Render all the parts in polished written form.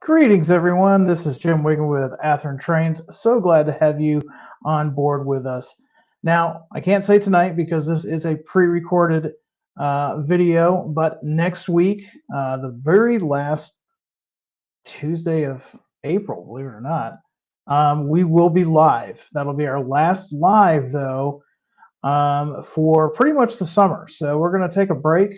Greetings, everyone. This is Jim Wigan with Athearn Trains. So glad to have you on board with us. Now, I can't say tonight because this is a pre-recorded video, but next week, the very last Tuesday of April, believe it or not, we will be live. That'll be our last live, though, for pretty much the summer. So we're going to take a break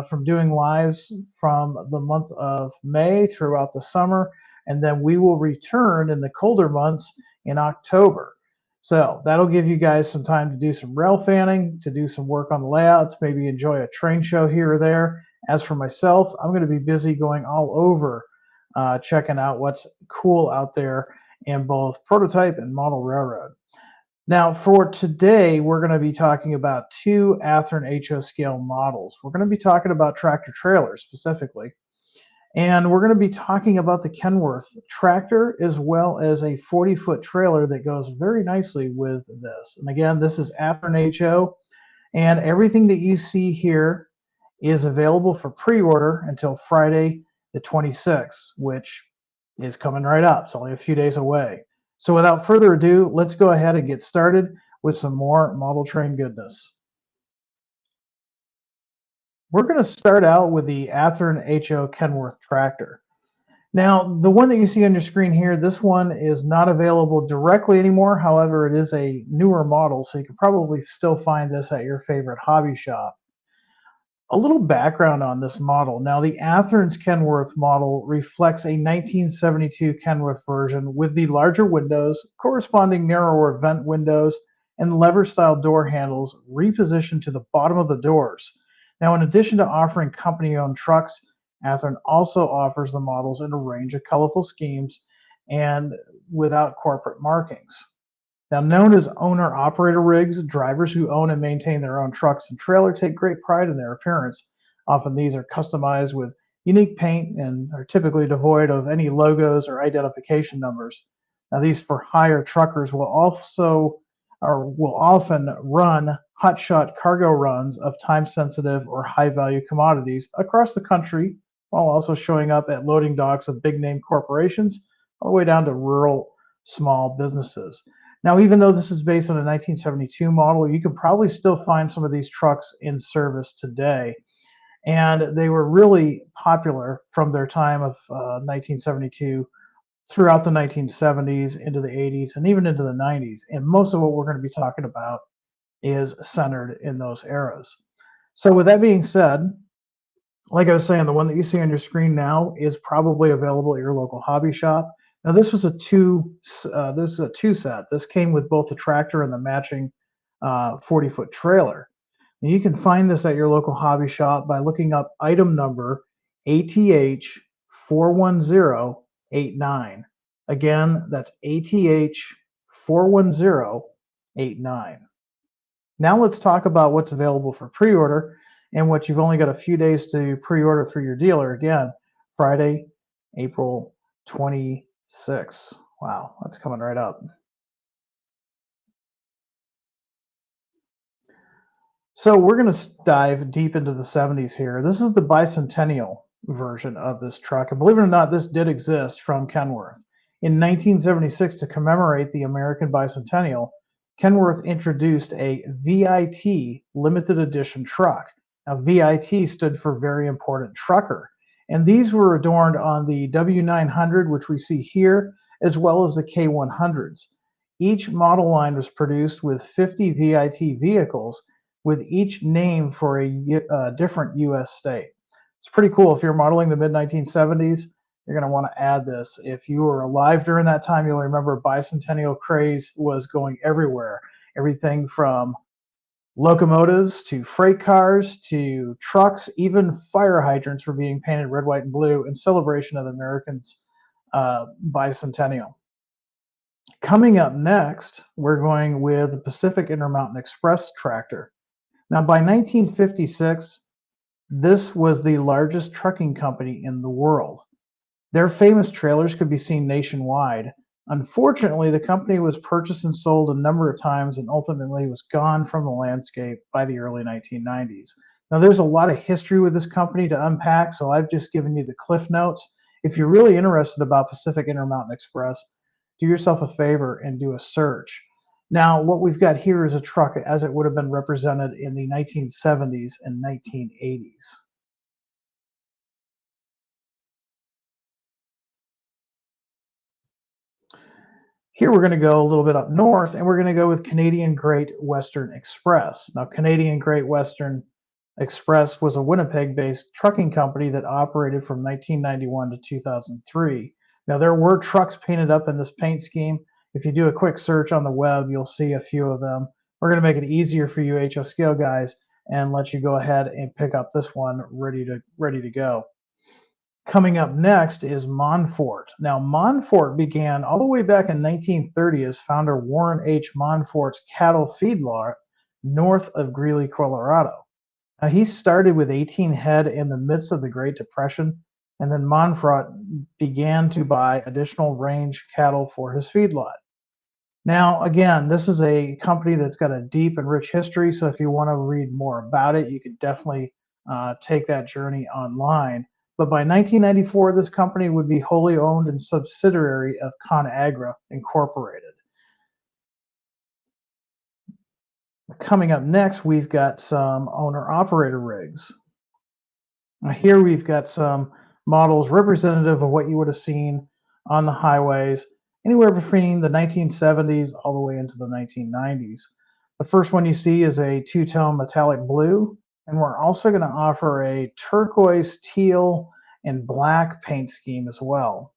from doing lives from the month of May throughout the summer, and then we will return in the colder months in October. So that'll give you guys some time to do some rail fanning, to do some work on the layouts, maybe enjoy a train show here or there. As for myself, I'm going to be busy going all over checking out what's cool out there in both prototype and model railroad. Now, for today, we're going to be talking about two Athearn HO scale models. We're going to be talking about tractor trailers specifically, and we're going to be talking about the Kenworth tractor as well as a 40-foot trailer that goes very nicely with this. And again, this is Athearn HO, and everything that you see here is available for pre-order until Friday the 26th, which is coming right up. It's only a few days away. So without further ado, let's go ahead and get started with some more model train goodness. We're going to start out with the Athearn HO Kenworth tractor. Now, the one that you see on your screen here, this one is not available directly anymore. However, it is a newer model, so you can probably still find this at your favorite hobby shop. A little background on this model. Now, the Athearn's Kenworth model reflects a 1972 Kenworth version with the larger windows, corresponding narrower vent windows, and lever-style door handles repositioned to the bottom of the doors. Now, in addition to offering company-owned trucks, Athearn also offers the models in a range of colorful schemes and without corporate markings. Now, known as owner-operator rigs, drivers who own and maintain their own trucks and trailer take great pride in their appearance. Often these are customized with unique paint and are typically devoid of any logos or identification numbers. Now, these for-hire truckers will often run hotshot cargo runs of time-sensitive or high-value commodities across the country, while also showing up at loading docks of big-name corporations all the way down to rural small businesses. Now, even though this is based on a 1972 model, you can probably still find some of these trucks in service today. And they were really popular from their time of 1972 throughout the 1970s, into the 80s, and even into the 90s. And most of what we're going to be talking about is centered in those eras. So with that being said, like I was saying, the one that you see on your screen now is probably available at your local hobby shop. Now, this was a two set. This came with both the tractor and the matching 40-foot trailer. And you can find this at your local hobby shop by looking up item number ATH 41089. Again, that's ATH 41089. Now let's talk about what's available for pre-order and what you've only got a few days to pre-order through your dealer. Again, Friday, April 26th. Wow, that's coming right up. So we're going to dive deep into the 70s here. This is the bicentennial version of this truck. And believe it or not, this did exist from Kenworth. In 1976, to commemorate the American bicentennial, Kenworth introduced a VIT limited edition truck. Now, VIT stood for Very Important Trucker. And these were adorned on the W900, which we see here, as well as the K100s. Each model line was produced with 50 VIT vehicles, with each name for a different U.S. state. It's pretty cool. If you're modeling the mid-1970s, you're going to want to add this. If you were alive during that time, you'll remember bicentennial craze was going everywhere. Everything from locomotives to freight cars to trucks, even fire hydrants were being painted red, white, and blue in celebration of the Americans' bicentennial. Coming up next, we're going with the Pacific Intermountain Express tractor. Now, by 1956, this was the largest trucking company in the world. Their famous trailers could be seen nationwide. Unfortunately, the company was purchased and sold a number of times and ultimately was gone from the landscape by the early 1990s. Now, there's a lot of history with this company to unpack, so I've just given you the cliff notes. If you're really interested about Pacific Intermountain Express, do yourself a favor and do a search. Now, what we've got here is a truck as it would have been represented in the 1970s and 1980s. Here we're going to go a little bit up north, and we're going to go with Canadian Great Western Express. Now, Canadian Great Western Express was a Winnipeg-based trucking company that operated from 1991 to 2003. Now, there were trucks painted up in this paint scheme. If you do a quick search on the web, you'll see a few of them. We're going to make it easier for you HO Scale guys and let you go ahead and pick up this one ready to go. Coming up next is Montfort. Now, Montfort began all the way back in 1930 as founder Warren H. Montfort's cattle feedlot north of Greeley, Colorado. Now, he started with 18 head in the midst of the Great Depression, and then Montfort began to buy additional range cattle for his feedlot. Now, again, this is a company that's got a deep and rich history, so if you want to read more about it, you could definitely take that journey online. But by 1994, this company would be wholly owned and subsidiary of ConAgra Incorporated. Coming up next, we've got some owner-operator rigs. Now here we've got some models representative of what you would have seen on the highways, anywhere between the 1970s all the way into the 1990s. The first one you see is a two-tone metallic blue, and we're also going to offer a turquoise, teal, and black paint scheme as well.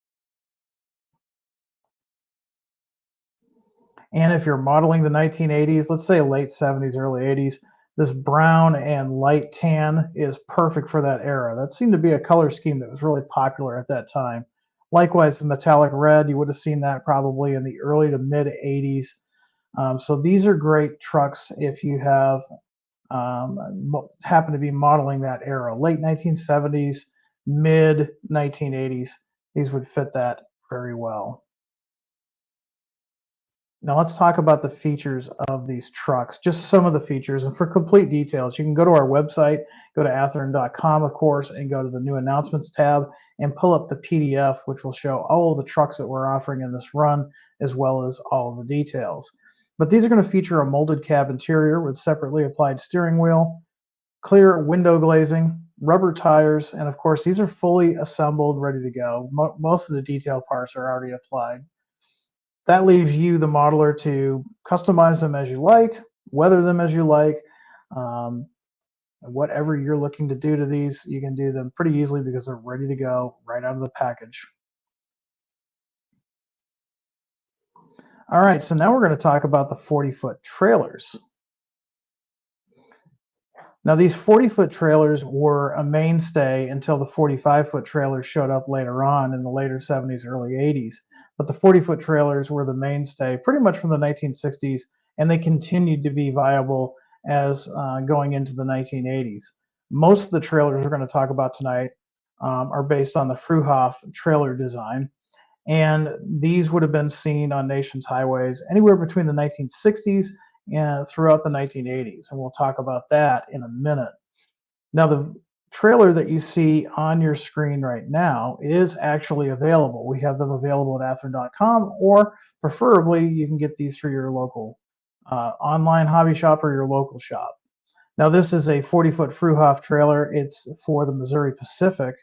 And if you're modeling the 1980s, let's say late 70s, early 80s, this brown and light tan is perfect for that era. That seemed to be a color scheme that was really popular at that time. Likewise, the metallic red, you would have seen that probably in the early to mid 80s. So these are great trucks if you have happen to be modeling that era, late 1970s, mid 1980s. These would fit that very well. Now let's talk about the features of these trucks, just some of the features. And for complete details, you can go to our website, go to athearn.com, of course, and go to the new announcements tab and pull up the PDF, which will show all of the trucks that we're offering in this run, as well as all of the details. But these are going to feature a molded cab interior with separately applied steering wheel, clear window glazing, rubber tires, and of course, these are fully assembled, ready to go. Most of the detail parts are already applied. That leaves you, the modeler, to customize them as you like, weather them as you like. Whatever you're looking to do to these, you can do them pretty easily because they're ready to go right out of the package. All right, so now we're going to talk about the 40-foot trailers. Now, these 40-foot trailers were a mainstay until the 45-foot trailers showed up later on in the later 70s, early 80s. But the 40-foot trailers were the mainstay pretty much from the 1960s, and they continued to be viable as going into the 1980s. Most of the trailers we're going to talk about tonight are based on the Fruhoff trailer design, and these would have been seen on nation's highways anywhere between the 1960s and throughout the 1980s, and we'll talk about that in a minute. Now, the trailer that you see on your screen right now is actually available. We have them available at athearn.com, or preferably you can get these through your local online hobby shop or your local shop. Now, this is a 40-foot Fruhoff trailer. It's for the Missouri Pacific.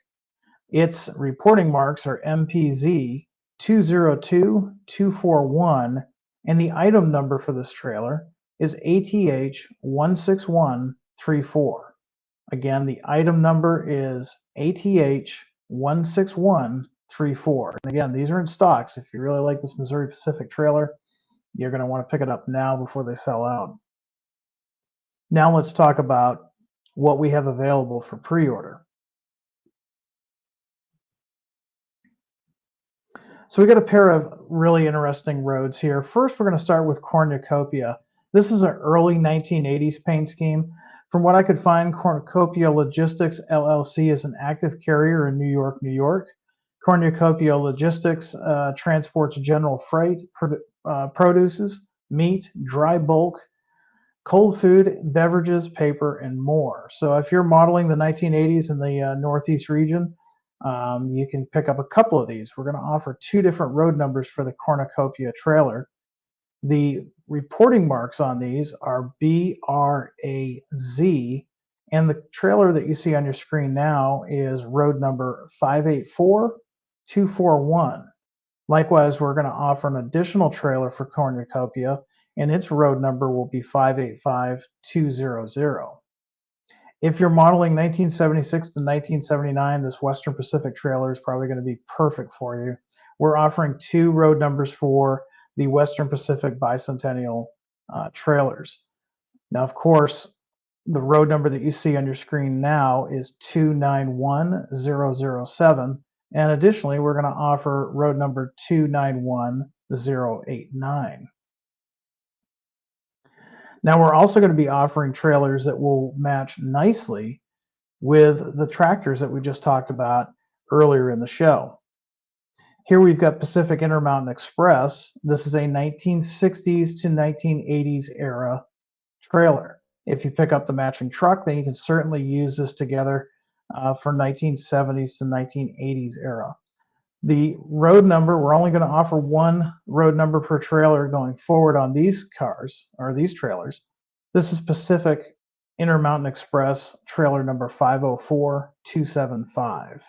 Its reporting marks are MPZ 202241, and the item number for this trailer is ATH 16134. Again, the item number is ATH 16134. And again, these are in stocks. If you really like this Missouri Pacific trailer, you're going to want to pick it up now before they sell out. Now let's talk about what we have available for pre-order. So we got a pair of really interesting roads here. First, we're going to start with Cornucopia. This is an early 1980s paint scheme. From what I could find, Cornucopia Logistics LLC is an active carrier in New York, New York. Cornucopia Logistics transports general freight, produces, meat, dry bulk, cold food, beverages, paper, and more. So if you're modeling the 1980s in the Northeast region, you can pick up a couple of these. We're going to offer 2 different road numbers for the cornucopia trailer. The reporting marks on these are BRAZ, and the trailer that you see on your screen now is road number 584241. Likewise, we're going to offer an additional trailer for cornucopia, and its road number will be 585200. If you're modeling 1976 to 1979, this Western Pacific trailer is probably going to be perfect for you. We're offering 2 road numbers for the Western Pacific Bicentennial trailers. Now, of course, the road number that you see on your screen now is 291007. And additionally, we're going to offer road number 291089. Now, we're also going to be offering trailers that will match nicely with the tractors that we just talked about earlier in the show. Here we've got Pacific Intermountain Express. This is a 1960s to 1980s era trailer. If you pick up the matching truck, then you can certainly use this together for 1970s to 1980s era. The road number, we're only going to offer 1 road number per trailer going forward on these cars, or these trailers. This is Pacific Intermountain Express trailer number 504275.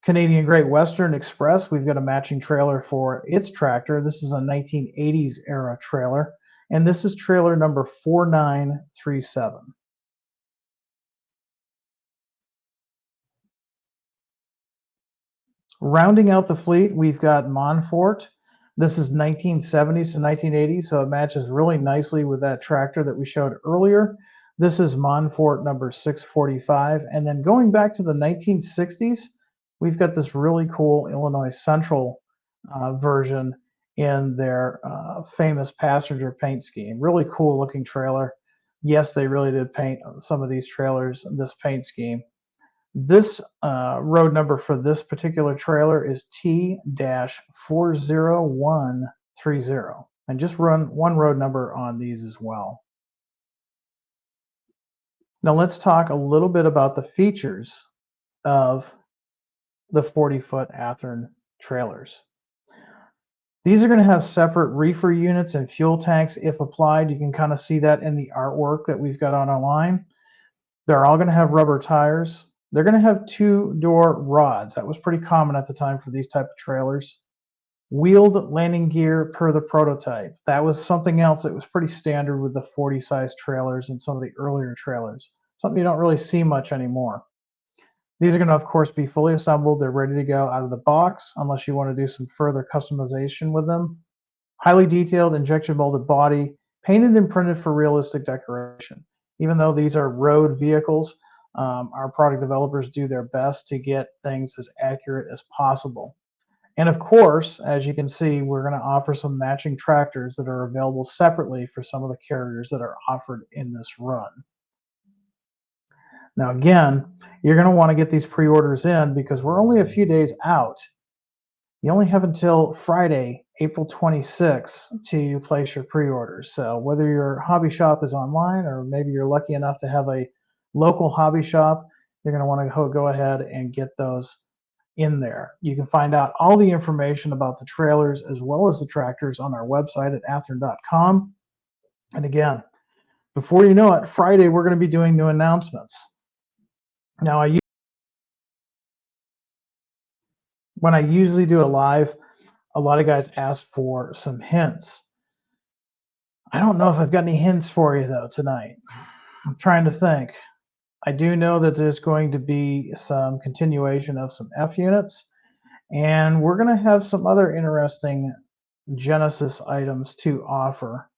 Canadian Great Western Express, we've got a matching trailer for its tractor. This is a 1980s era trailer, and this is trailer number 4937. Rounding out the fleet, we've got Montfort. This is 1970s to 1980s, so it matches really nicely with that tractor that we showed earlier. This is Montfort number 645. And then going back to the 1960s, we've got this really cool Illinois Central version in their famous passenger paint scheme. Really cool looking trailer. Yes, they really did paint some of these trailers in this paint scheme. This road number for this particular trailer is T-40130. And just run 1 road number on these as well. Now let's talk a little bit about the features of the 40-foot Athearn trailers. These are going to have separate reefer units and fuel tanks if applied. You can kind of see that in the artwork that we've got on our line. They're all going to have rubber tires. They're going to have 2-door rods. That was pretty common at the time for these type of trailers. Wheeled landing gear per the prototype. That was something else that was pretty standard with the 40 size trailers and some of the earlier trailers. Something you don't really see much anymore. These are going to, of course, be fully assembled. They're ready to go out of the box unless you want to do some further customization with them. Highly detailed injection molded body, painted and printed for realistic decoration. Even though these are road vehicles, our product developers do their best to get things as accurate as possible. And of course, as you can see, we're going to offer some matching tractors that are available separately for some of the carriers that are offered in this run. Now again, you're going to want to get these pre-orders in because we're only a few days out. You only have until Friday, April 26th to place your pre-orders. So whether your hobby shop is online or maybe you're lucky enough to have a local hobby shop, you're going to want to go ahead and get those in there. You can find out all the information about the trailers as well as the tractors on our website at athearn.com. And again, before you know it, Friday we're going to be doing new announcements. Now, when I usually do a live, a lot of guys ask for some hints. I don't know if I've got any hints for you though tonight. I'm trying to think. I do know that there's going to be some continuation of some F units, and we're going to have some other interesting Genesis items to offer.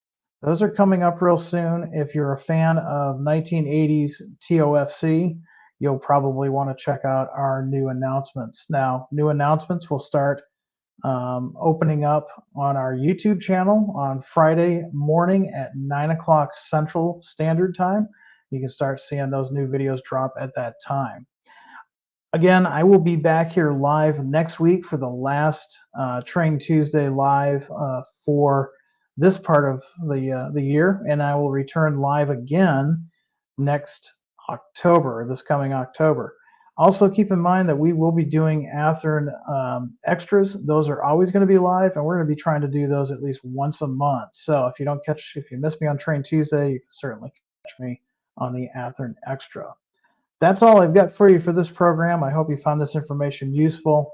Those are coming up real soon. If you're a fan of 1980s TOFC, you'll probably want to check out our new announcements. Now, new announcements will start opening up on our YouTube channel on Friday morning at 9 o'clock Central Standard Time. You can start seeing those new videos drop at that time. Again, I will be back here live next week for the last Train Tuesday live for this part of the year, and I will return live again next October, this coming October. Also, keep in mind that we will be doing Athearn extras. Those are always going to be live, and we're going to be trying to do those at least once a month. So if you miss me on Train Tuesday, you can certainly catch me on the Athearn extra. That's all I've got for you for this program. I hope you found this information useful.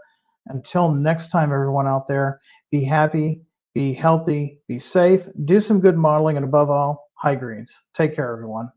Until next time, everyone out there, be happy, be healthy, be safe, do some good modeling, and above all, high greens. Take care, everyone.